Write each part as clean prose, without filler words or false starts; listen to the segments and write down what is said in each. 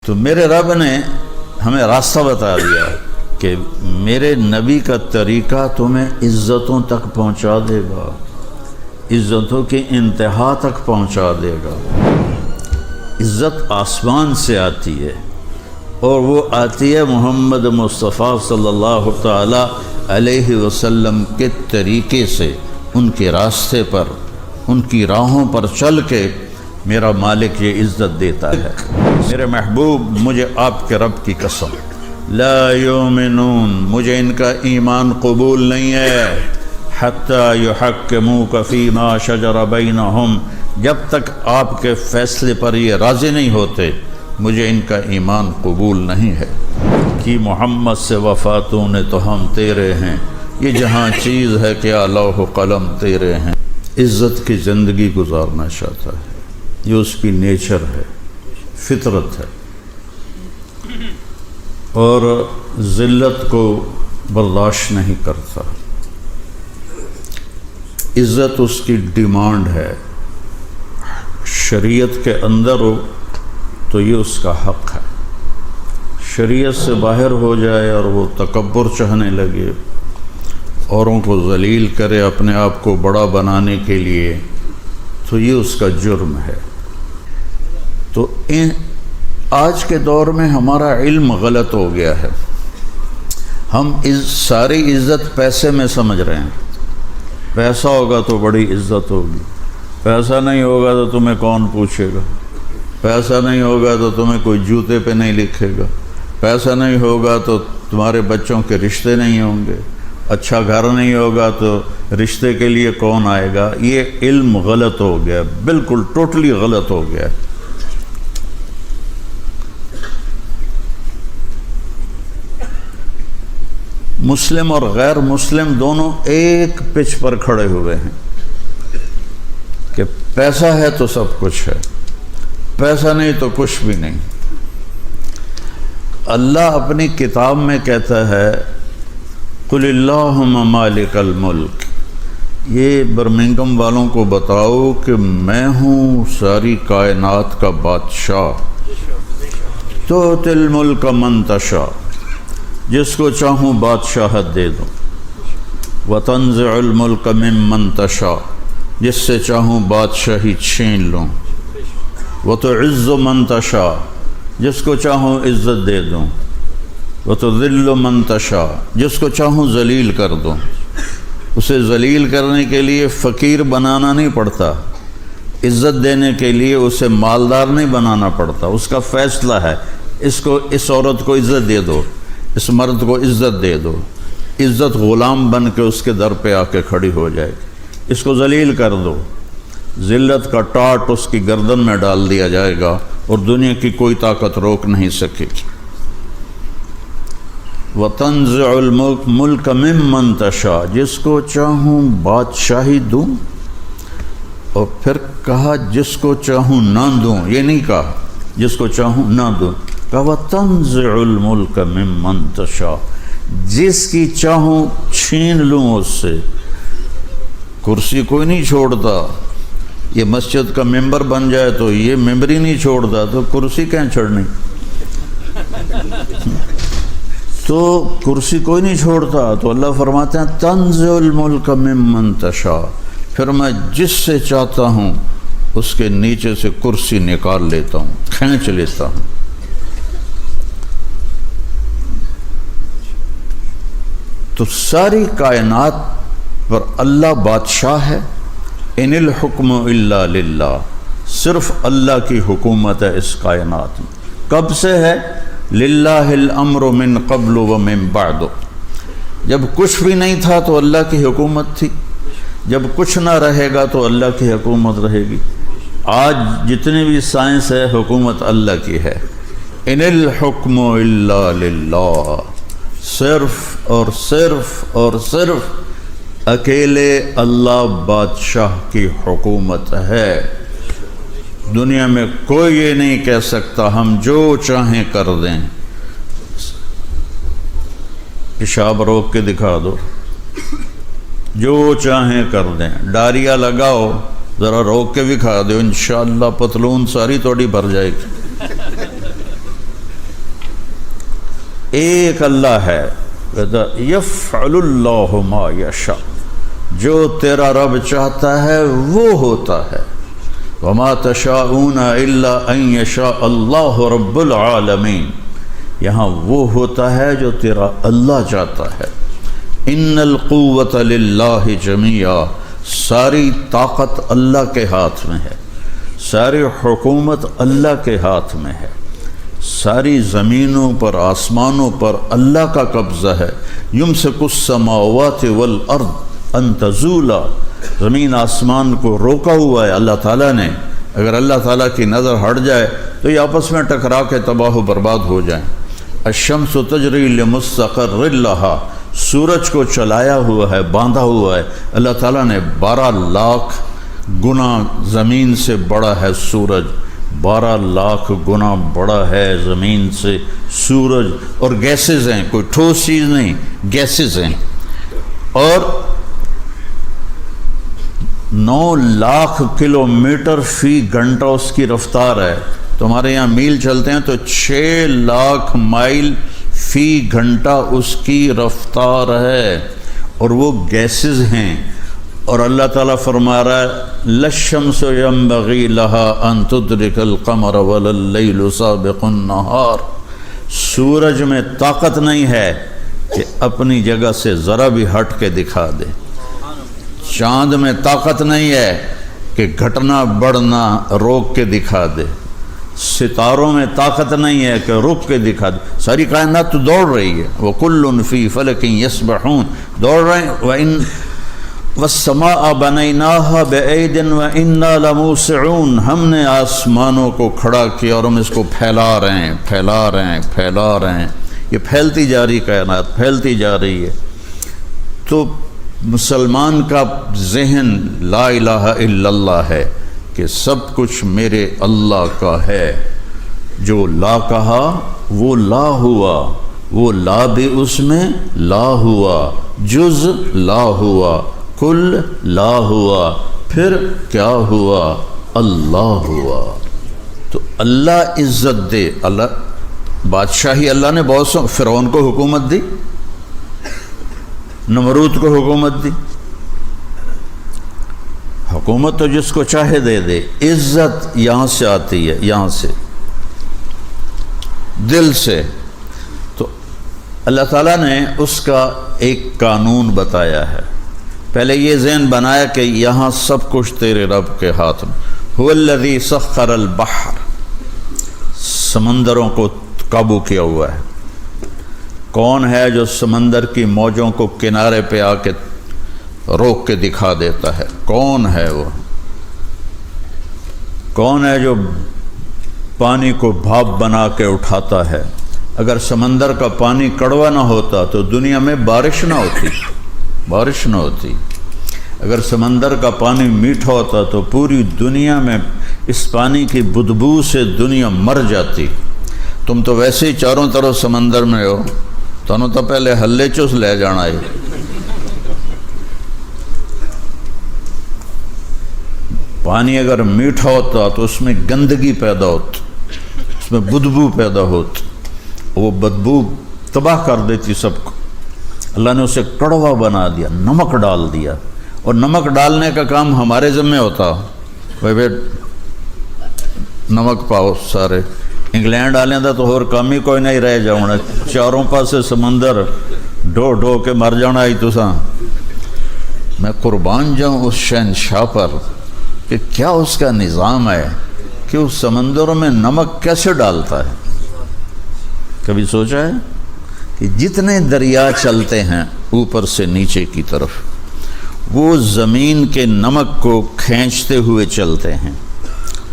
تو میرے رب نے ہمیں راستہ بتا دیا کہ میرے نبی کا طریقہ تمہیں عزتوں تک پہنچا دے گا، عزتوں کی انتہا تک پہنچا دے گا۔ عزت آسمان سے آتی ہے اور وہ آتی ہے محمد مصطفیٰ صلی اللہ تعالی علیہ وسلم کے طریقے سے، ان کے راستے پر، ان کی راہوں پر چل کے میرا مالک یہ عزت دیتا ہے۔ میرے محبوب، مجھے آپ کے رب کی قسم، لا یؤمنون، مجھے ان کا ایمان قبول نہیں ہے، حتی یحکموک فیما شجر بینہم، جب تک آپ کے فیصلے پر یہ راضی نہیں ہوتے مجھے ان کا ایمان قبول نہیں ہے۔ کہ محمد سے وفاتوں نے تو ہم تیرے ہیں، یہ جہاں چیز ہے کیا لوح و قلم تیرے ہیں۔ عزت کی زندگی گزارنا چاہتا ہے، یہ اس کی نیچر ہے، فطرت ہے، اور ذلت کو برداشت نہیں کرتا۔ عزت اس کی ڈیمانڈ ہے، شریعت کے اندر ہو تو یہ اس کا حق ہے، شریعت سے باہر ہو جائے اور وہ تکبر چاہنے لگے، اوروں کو ذلیل کرے اپنے آپ کو بڑا بنانے کے لیے، تو یہ اس کا جرم ہے۔ تو آج کے دور میں ہمارا علم غلط ہو گیا ہے، ہم ساری عزت پیسے میں سمجھ رہے ہیں، پیسہ ہوگا تو بڑی عزت ہوگی، پیسہ نہیں ہوگا تو تمہیں کون پوچھے گا، پیسہ نہیں ہوگا تو تمہیں کوئی جوتے پہ نہیں لکھے گا، پیسہ نہیں ہوگا تو تمہارے بچوں کے رشتے نہیں ہوں گے، اچھا گھر نہیں ہوگا تو رشتے کے لیے کون آئے گا۔ یہ علم غلط ہو گیا، بالکل ٹوٹلی غلط ہو گیا۔ مسلم اور غیر مسلم دونوں ایک پچ پر کھڑے ہوئے ہیں کہ پیسہ ہے تو سب کچھ ہے، پیسہ نہیں تو کچھ بھی نہیں۔ اللہ اپنی کتاب میں کہتا ہے قل اللہم مالک الملک، یہ برمنگم والوں کو بتاؤ کہ میں ہوں ساری کائنات کا بادشاہ، تؤتی الملک من تشاء، جس کو چاہوں بادشاہت دے دوں، وتنزع الملک ممن تشاء، جس سے چاہوں بادشاہی چھین لوں، وتعز من تشاء، جس کو چاہوں عزت دے دوں، وتذل من تشاء، جس کو چاہوں ذلیل کر دوں۔ اسے ذلیل کرنے کے لیے فقیر بنانا نہیں پڑتا، عزت دینے کے لیے اسے مالدار نہیں بنانا پڑتا، اس کا فیصلہ ہے اس عورت کو عزت دے دو، اس مرد کو عزت دے دو، عزت غلام بن کے اس کے در پہ آ کے کھڑی ہو جائے گی۔ اس کو ذلیل کر دو، ذلت کا ٹاٹ اس کی گردن میں ڈال دیا جائے گا اور دنیا کی کوئی طاقت روک نہیں سکے گی۔ وَتَنزِعُ الْمُلْكَ مِمَّن تَشَاءُ، جس کو چاہوں بادشاہی دوں، اور پھر کہا جس کو چاہوں نہ دوں، یہ نہیں کہا جس کو چاہوں نہ دوں، کہا وَتَنزِعُ الْمُلْكَ مِمَّن تَشَاءُ، جس کی چاہوں چھین لوں اس سے۔ کرسی کوئی نہیں چھوڑتا، یہ مسجد کا ممبر بن جائے تو یہ ممبر ہی نہیں چھوڑتا، تو کرسی کہیں چھڑنی؟ تو کرسی کوئی نہیں چھوڑتا، تو اللہ فرماتے ہیں تنزع الملک ممن تشاء، پھر میں جس سے چاہتا ہوں اس کے نیچے سے کرسی نکال لیتا ہوں، کھینچ لیتا ہوں۔ تو ساری کائنات پر اللہ بادشاہ ہے۔ ان الحکم الا للہ، صرف اللہ کی حکومت ہے اس کائنات میں۔ کب سے ہے؟ للہ الامر من قبل ومن بعد، جب کچھ بھی نہیں تھا تو اللہ کی حکومت تھی، جب کچھ نہ رہے گا تو اللہ کی حکومت رہے گی۔ آج جتنی بھی سائنس ہے حکومت اللہ کی ہے۔ ان الحکم الا للہ، صرف اور صرف اور صرف اکیلے اللہ بادشاہ کی حکومت ہے۔ دنیا میں کوئی یہ نہیں کہہ سکتا ہم جو چاہیں کر دیں۔ پیشاب روک کے دکھا دو، جو چاہیں کر دیں، ڈاریا لگاؤ، ذرا روک کے بھی کھا دو، انشاءاللہ پتلون ساری توڑی بھر جائے گی۔ ایک اللہ ہے، یفعل اللہ ما یشاء، جو تیرا رب چاہتا ہے وہ ہوتا ہے، وما تشاءون الا ان یشاء اللہ رب العالمین، یہاں وہ ہوتا ہے جو تیرا اللہ چاہتا ہے۔ ان القوۃ للہ جمیعا، ساری طاقت اللہ کے ہاتھ میں ہے، ساری حکومت اللہ کے ہاتھ میں ہے، ساری زمینوں پر آسمانوں پر اللہ کا قبضہ ہے۔ یمسک السماوات والارض ان تزولا، زمین آسمان کو روکا ہوا ہے اللہ تعالیٰ نے، اگر اللہ تعالیٰ کی نظر ہٹ جائے تو یہ آپس میں ٹکرا کے تباہ و برباد ہو جائیں۔ الشمس تجری لمستقر لہا، سورج کو چلایا ہوا ہے، باندھا ہوا ہے اللہ تعالیٰ نے، 12 لاکھ گنا زمین سے بڑا ہے سورج، 12 لاکھ گنا بڑا ہے زمین سے سورج، اور گیسز ہیں، کوئی ٹھوس چیز نہیں، گیسز ہیں، اور 9 لاکھ کلومیٹر فی گھنٹہ اس کی رفتار ہے۔ تمہارے یہاں میل چلتے ہیں تو 6 لاکھ مائل فی گھنٹہ اس کی رفتار ہے، اور وہ گیسز ہیں۔ اور اللہ تعالیٰ فرما رہا ہے للشمس ينبغي لها ان تدرك القمر ولا الليل سابق النهار، سورج میں طاقت نہیں ہے کہ اپنی جگہ سے ذرا بھی ہٹ کے دکھا دے، چاند میں طاقت نہیں ہے کہ گھٹنا بڑھنا روک کے دکھا دے، ستاروں میں طاقت نہیں ہے کہ رک کے دکھا دے، ساری کائنات تو دوڑ رہی ہے، وَكُلٌّ فِي فَلَكٍ يَسْبَحُونَ، دوڑ رہے ہیں۔ وَإِن وَالسَّمَاءَ بَنَيْنَاهَا بِأَيْدٍ وَإِنَّا لَمُوسِعُونَ، ہم نے آسمانوں کو کھڑا کیا اور ہم اس کو پھیلا رہے ہیں، پھیلا رہے ہیں، پھیلا رہے ہیں، یہ پھیلتی جا رہی کائنات، پھیلتی جا رہی ہے۔ تو مسلمان کا ذہن لا الہ الا اللہ ہے کہ سب کچھ میرے اللہ کا ہے، جو لا کہا وہ لا ہوا، وہ لا بھی اس میں لا ہوا، جز لا ہوا، کل لا ہوا، پھر کیا ہوا؟ اللہ ہوا۔ تو اللہ عزت دے، اللہ بادشاہی، اللہ نے بہت سو فرعون کو حکومت دی، نمرود کو حکومت دی، حکومت تو جس کو چاہے دے دے، عزت یہاں سے آتی ہے، یہاں سے، دل سے۔ تو اللہ تعالیٰ نے اس کا ایک قانون بتایا ہے، پہلے یہ ذہن بنایا کہ یہاں سب کچھ تیرے رب کے ہاتھ میں، هو الذی سخر البحر، سمندروں کو قابو کیا ہوا ہے۔ کون ہے جو سمندر کی موجوں کو کنارے پہ آ کے روک کے دکھا دیتا ہے؟ کون ہے وہ؟ کون ہے جو پانی کو بھاپ بنا کے اٹھاتا ہے؟ اگر سمندر کا پانی کڑوا نہ ہوتا تو دنیا میں بارش نہ ہوتی، بارش نہ ہوتی۔ اگر سمندر کا پانی میٹھا ہوتا تو پوری دنیا میں اس پانی کی بدبو سے دنیا مر جاتی۔ تم تو ویسے ہی چاروں طرف سمندر میں ہو، تنوں تو پہلے ہلے چوس لے جانا ہے۔ پانی اگر میٹھا ہوتا تو اس میں گندگی پیدا ہوتی، اس میں بدبو پیدا ہوتی، وہ بدبو تباہ کر دیتی سب کو۔ اللہ نے اسے کڑوا بنا دیا، نمک ڈال دیا، اور نمک ڈالنے کا کام ہمارے ذمہ ہوتا، بھائی نمک پاؤ سارے، انگلینڈ والے دا تو اور کام ہی کوئی نہیں رہ جاؤنا، چاروں پاسے سمندر ڈو ڈو کے مر جانا ہی تساں۔ میں قربان جاؤں اس شہنشاہ پر کہ کیا اس کا نظام ہے کہ اس سمندروں میں نمک کیسے ڈالتا ہے؟ کبھی سوچا ہے کہ جتنے دریا چلتے ہیں اوپر سے نیچے کی طرف، وہ زمین کے نمک کو کھینچتے ہوئے چلتے ہیں،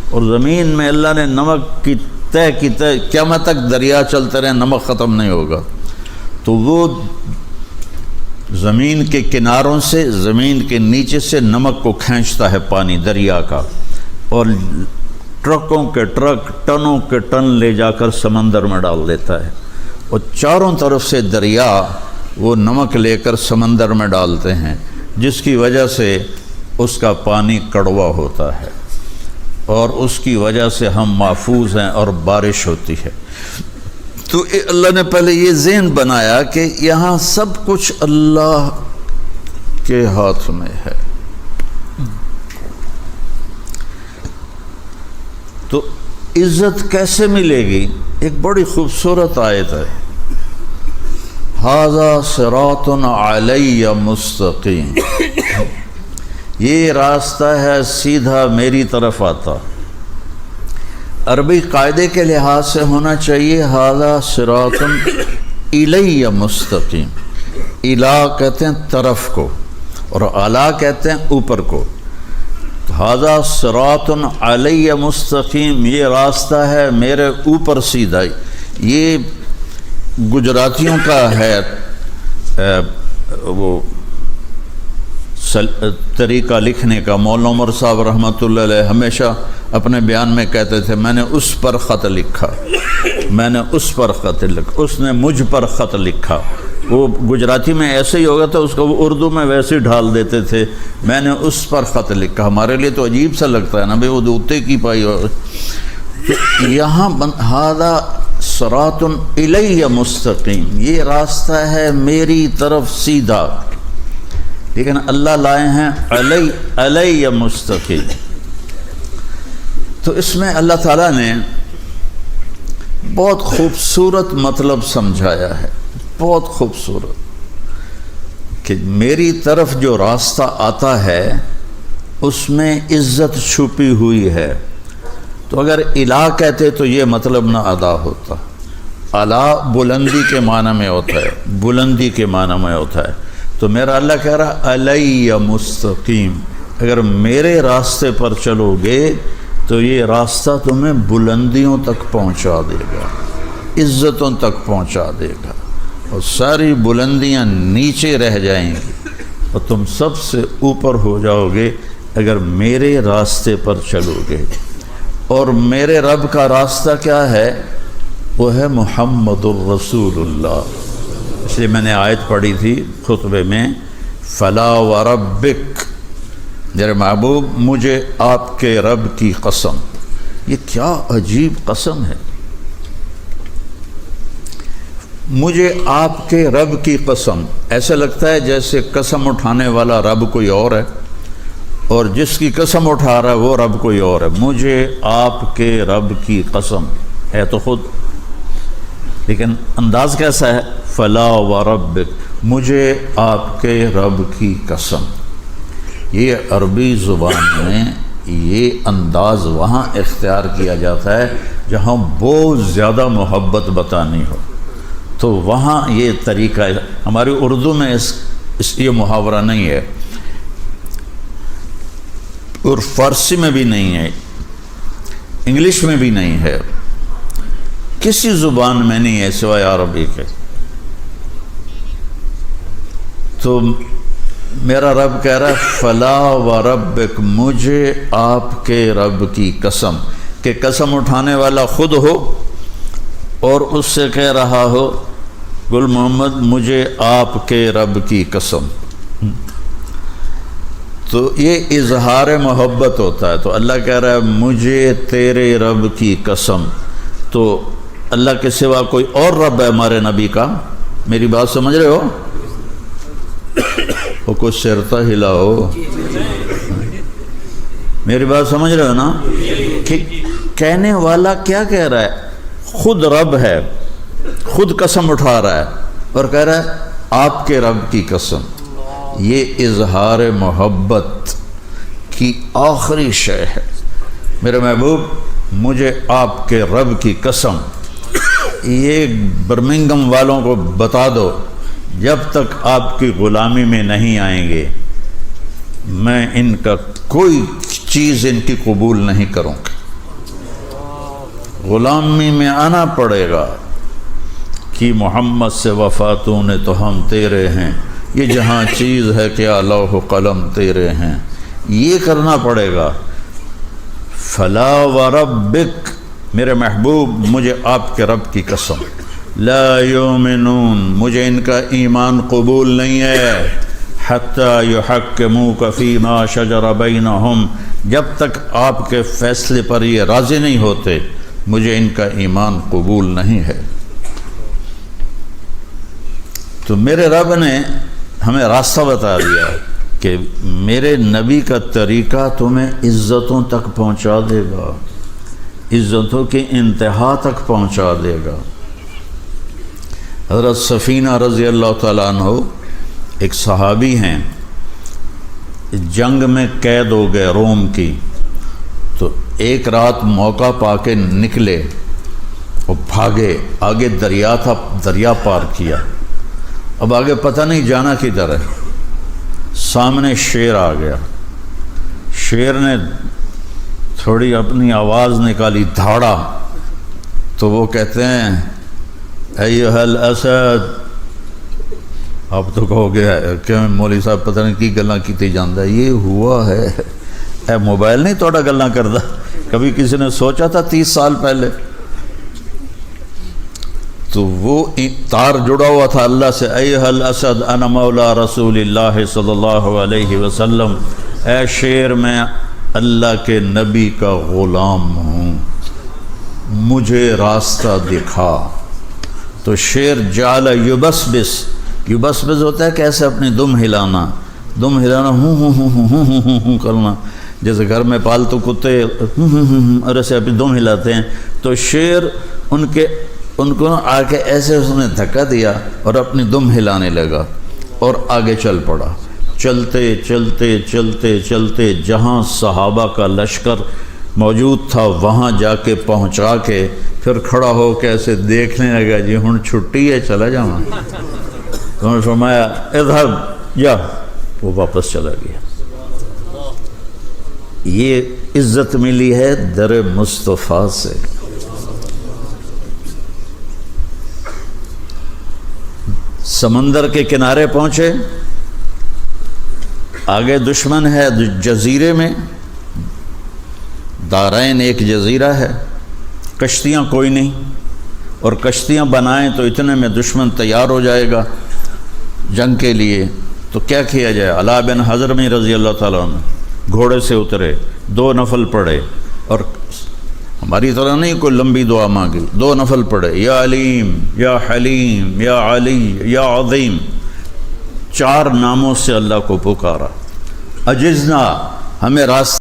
اور زمین میں اللہ نے نمک کی تہ کی تہ، قیامت تک دریا چلتے رہے، نمک ختم نہیں ہوگا۔ تو وہ زمین کے کناروں سے، زمین کے نیچے سے نمک کو کھینچتا ہے پانی دریا کا، اور ٹرکوں کے ٹرک، ٹنوں کے ٹن لے جا کر سمندر میں ڈال دیتا ہے، اور چاروں طرف سے دریا وہ نمک لے کر سمندر میں ڈالتے ہیں، جس کی وجہ سے اس کا پانی کڑوا ہوتا ہے، اور اس کی وجہ سے ہم محفوظ ہیں اور بارش ہوتی ہے۔ تو اللہ نے پہلے یہ ذہن بنایا کہ یہاں سب کچھ اللہ کے ہاتھ میں ہے. تو عزت کیسے ملے گی؟ ایک بڑی خوبصورت آیت ہے، ھذا صراط علی مستقیم، یہ راستہ ہے سیدھا میری طرف آتا. عربی قاعدے کے لحاظ سے ہونا چاہیے ھذا صراط الی مستقیم. الا کہتے ہیں طرف کو، اور اعلیٰ کہتے ہیں اوپر کو. ھذا صراط علی مستقیم، یہ راستہ ہے میرے اوپر سیدھا. یہ گجراتیوں کا ہے وہ طریقہ لکھنے کا. مولانا عمر صاحب رحمۃ اللہ علیہ ہمیشہ اپنے بیان میں کہتے تھے میں نے اس پر خط لکھا، میں نے اس پر خط لکھا، اس نے مجھ پر خط لکھا. وہ گجراتی میں ایسے ہی ہوگا تو اس کو وہ اردو میں ویسے ہی ڈھال دیتے تھے، میں نے اس پر خط لکھا. ہمارے لیے تو عجیب سا لگتا ہے نا بھائی، وہ دوتے کی پائی ہو. یہاں ھذا صراط الی مستقیم، یہ راستہ ہے میری طرف سیدھا. لیکن اللہ لائے ہیں علی مستقیم. تو اس میں اللہ تعالیٰ نے بہت خوبصورت مطلب سمجھایا ہے، بہت خوبصورت، کہ میری طرف جو راستہ آتا ہے اس میں عزت چھپی ہوئی ہے. تو اگر الہ کہتے تو یہ مطلب نہ ادا ہوتا. اعلیٰ بلندی کے معنی میں ہوتا ہے، بلندی کے معنی میں ہوتا ہے. تو میرا اللہ کہہ رہا علی مستقیم، اگر میرے راستے پر چلو گے تو یہ راستہ تمہیں بلندیوں تک پہنچا دے گا، عزتوں تک پہنچا دے گا، اور ساری بلندیاں نیچے رہ جائیں گی اور تم سب سے اوپر ہو جاؤ گے اگر میرے راستے پر چلو گے. اور میرے رب کا راستہ کیا ہے؟ وہ ہے محمد الرسول اللہ. اس لیے میں نے آیت پڑھی تھی خطبے میں، فلا وربک، میرے محبوب مجھے آپ کے رب کی قسم. یہ کیا عجیب قسم ہے، مجھے آپ کے رب کی قسم. ایسا لگتا ہے جیسے قسم اٹھانے والا رب کوئی اور ہے اور جس کی قسم اٹھا رہا ہے وہ رب کوئی اور ہے. مجھے آپ کے رب کی قسم ہے تو خود، لیکن انداز کیسا ہے؟ فلا وربک، مجھے آپ کے رب کی قسم. یہ عربی زبان میں یہ انداز وہاں اختیار کیا جاتا ہے جہاں بہت زیادہ محبت بتانی ہو، تو وہاں یہ طریقہ ہے. ہماری اردو میں یہ محاورہ نہیں ہے، اور فارسی میں بھی نہیں ہے، انگلش میں بھی نہیں ہے، کسی زبان میں نہیں ہے سوائے عربی کے. تو میرا رب کہہ رہا ہے فلا وربک، مجھے آپ کے رب کی قسم، کہ قسم اٹھانے والا خود ہو اور اس سے کہہ رہا ہو گل محمد مجھے آپ کے رب کی قسم. تو یہ اظہار محبت ہوتا ہے. تو اللہ کہہ رہا ہے مجھے تیرے رب کی قسم. تو اللہ کے سوا کوئی اور رب ہے ہمارے نبی کا؟ میری بات سمجھ رہے ہو؟ وہ کچھ سرتا ہلاؤ، میری بات سمجھ رہے ہو نا؟ کہ کہنے والا کیا کہہ رہا ہے؟ خود رب ہے، خود قسم اٹھا رہا ہے اور کہہ رہا ہے آپ کے رب کی قسم. یہ اظہار محبت کی آخری شے ہے. میرے محبوب مجھے آپ کے رب کی قسم. یہ برمنگم والوں کو بتا دو جب تک آپ کی غلامی میں نہیں آئیں گے میں ان کا کوئی چیز ان کی قبول نہیں کروں گا. غلامی میں آنا پڑے گا کہ محمد سے وفاتوں نے تو ہم تیرے ہیں، یہ جہاں چیز ہے کیا لوح و قلم تیرے ہیں، یہ کرنا پڑے گا. فلا وربک، میرے محبوب مجھے آپ کے رب کی قسم، لا یؤمنون، مجھے ان کا ایمان قبول نہیں ہے، حتی یحکموک فیما شجر بینہم، جب تک آپ کے فیصلے پر یہ راضی نہیں ہوتے مجھے ان کا ایمان قبول نہیں ہے. تو میرے رب نے ہمیں راستہ بتا دیا کہ میرے نبی کا طریقہ تمہیں عزتوں تک پہنچا دے گا، عزتوں کی انتہا تک پہنچا دے گا۔ حضرت سفینہ رضی اللہ تعالیٰ عنہ ایک صحابی ہیں، جنگ میں قید ہو گئے روم کی، تو ایک رات موقع پا کے نکلے اور بھاگے، آگے دریا تھا، دریا پار کیا، اب آگے پتہ نہیں جانا کدھر ہے۔ سامنے شیر آ گیا، شیر نے تھوڑی اپنی آواز نکالی، دھاڑا، تو وہ کہتے ہیں ایھا الاسد، اب تو کہو گے کہ مولوی صاحب پتہ نہیں کی گلاں کیتی جاندا، یہ ہوا ہے اے موبائل نہیں توڑا گلاں کردا، کبھی کسی نے سوچا تھا 30 سال پہلے؟ تو وہ تار جڑا ہوا تھا اللہ سے، ایھا الاسد انا مولا رسول اللہ صلی اللہ علیہ وسلم، اے شیر میں اللہ کے نبی کا غلام ہوں، مجھے راستہ دکھا۔ تو شیر جعل یبسبس، یبسبس ہوتا ہے کیسے اپنی دم ہلانا، دم ہلانا ہوں ہوں ہوں ہوں ہوں ہوں ہوں کرنا، جیسے گھر میں پالتو کتے اور ایسے اپنی دم ہلاتے ہیں۔ تو شیر ان کو آ کے ایسے اس نے دھکا دیا اور اپنی دم ہلانے لگا اور آگے چل پڑا۔ چلتے چلتے چلتے چلتے جہاں صحابہ کا لشکر موجود تھا وہاں جا کے پہنچا کے پھر کھڑا ہو کے ایسے دیکھنے لگا، جی ہن چھٹی ہے چلا جاؤں۔ انہوں نے فرمایا اذهب جا، وہ واپس چلا گیا۔ یہ عزت ملی ہے در مصطفیٰ سے۔ سمندر کے کنارے پہنچے، آگے دشمن ہے جزیرے میں، دارین ایک جزیرہ ہے، کشتیاں کوئی نہیں، اور کشتیاں بنائیں تو اتنے میں دشمن تیار ہو جائے گا جنگ کے لیے۔ تو کیا کیا جائے؟ علاء بن حضرمی رضی اللہ تعالیٰ عنہ گھوڑے سے اترے، 2 نفل پڑھے، اور ہماری طرح نہیں کوئی لمبی دعا مانگی، 2 نفل پڑھے، یا علیم یا حلیم یا علی یا عظیم، 4 ناموں سے اللہ کو پکارا۔ عجزنا، ہمیں راستہ